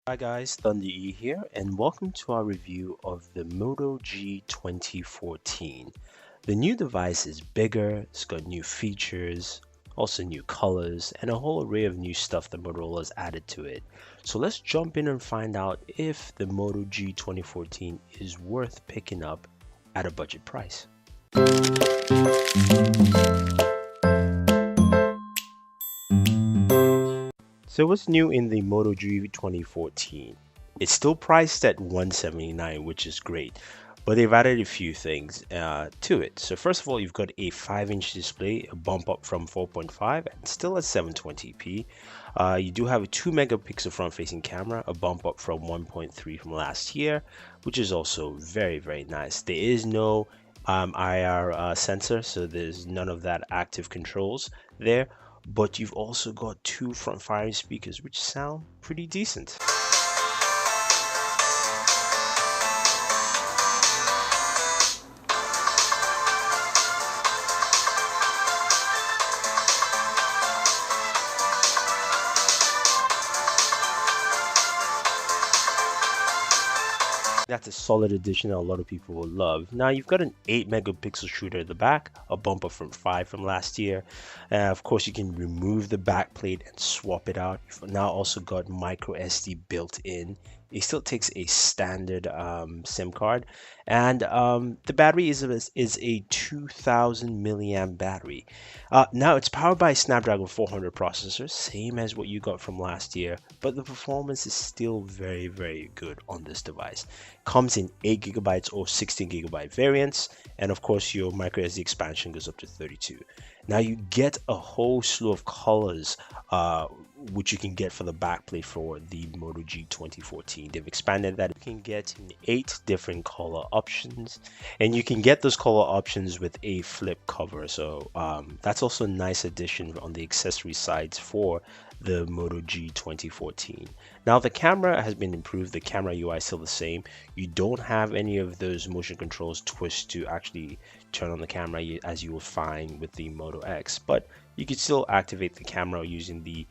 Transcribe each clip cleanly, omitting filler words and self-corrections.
Hi guys, Thunder E here, and welcome to our review of the Moto G 2014. The new device is bigger, it's got new features, also new colors, and a whole array of new stuff that Motorola has added to it. So let's jump in and find out if the Moto G 2014 is worth picking up at a budget price. So what's new in the Moto G 2014? It's still priced at $179, which is great, but they've added a few things to it. So first of all, you've got a 5-inch display, a bump up from 4.5, and still at 720p. You do have a 2 megapixel front-facing camera, a bump up from 1.3 from last year, which is also very nice. There is no IR sensor, so there's none of that active controls there. But you've also got 2 front-firing speakers, which sound pretty decent. That's a solid addition that a lot of people will love. Now you've got an 8 megapixel shooter at the back, a bump up from 5 from last year. Of course, you can remove the back plate and swap it out. You've now also got micro SD built in. It still takes a standard SIM card, and the battery is a 2000 milliamp battery. Now it's powered by a Snapdragon 400 processor, same as what you got from last year, but the performance is still very good on this device. Comes in 8 gigabytes or 16 gigabyte variants, and of course your micro SD expansion goes up to 32. Now you get a whole slew of colors which you can get for the backplate for the Moto G 2014. They've expanded that. You can get 8 different color options, and you can get those color options with a flip cover. So that's also a nice addition on the accessory sides for the Moto G 2014. Now the camera has been improved. The camera UI is still the same. You don't have any of those motion controls twist to actually turn on the camera as you will find with the Moto X, but you can still activate the camera using the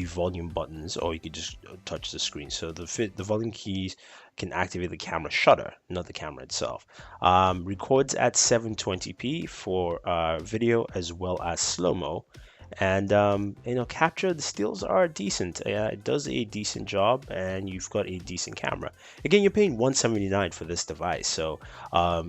volume buttons, or you could just touch the screen. So the volume keys can activate the camera shutter, not the camera itself. Records at 720p for video as well as slow-mo. And capture, the stills are decent. It does a decent job, and you've got a decent camera. Again, you're paying $179 for this device, so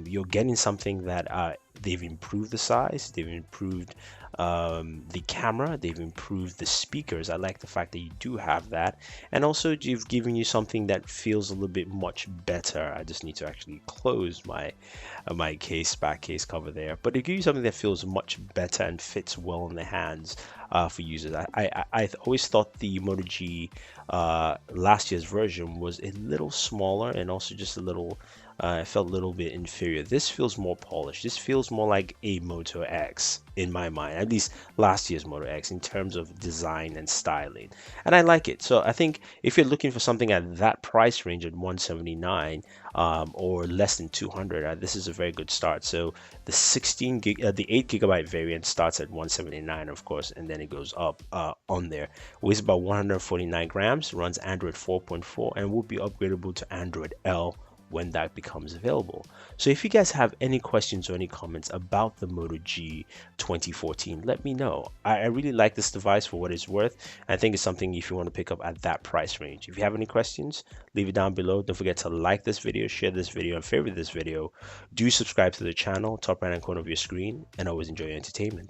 you're getting something that they've improved the size, they've improved the camera, they've improved the speakers. I like the fact that you do have that, and also you've given you something that feels a little bit much better. I just need to actually close my back case cover there, but it gives you something that feels much better and fits well in the hands for users. I always thought the Moto G last year's version was a little smaller, and also just a little it felt a little bit inferior. This feels more polished. This feels more like a Moto X in my mind, at least last year's Moto X, in terms of design and styling, and I like it. So I think if you're looking for something at that price range at 179 or less than 200, this is a very good start. So the 8 gigabyte variant starts at 179, of course, and then it goes up on there. Weighs about 149 grams, runs Android 4.4, and will be upgradable to Android L when that becomes available. So if you guys have any questions or any comments about the Moto G 2014, let me know. I really like this device for what it's worth. I think it's something if you want to pick up at that price range. If you have any questions, leave it down below. Don't forget to like this video, share this video, and favorite this video. Do subscribe to the channel, top right hand corner of your screen, and always enjoy your entertainment.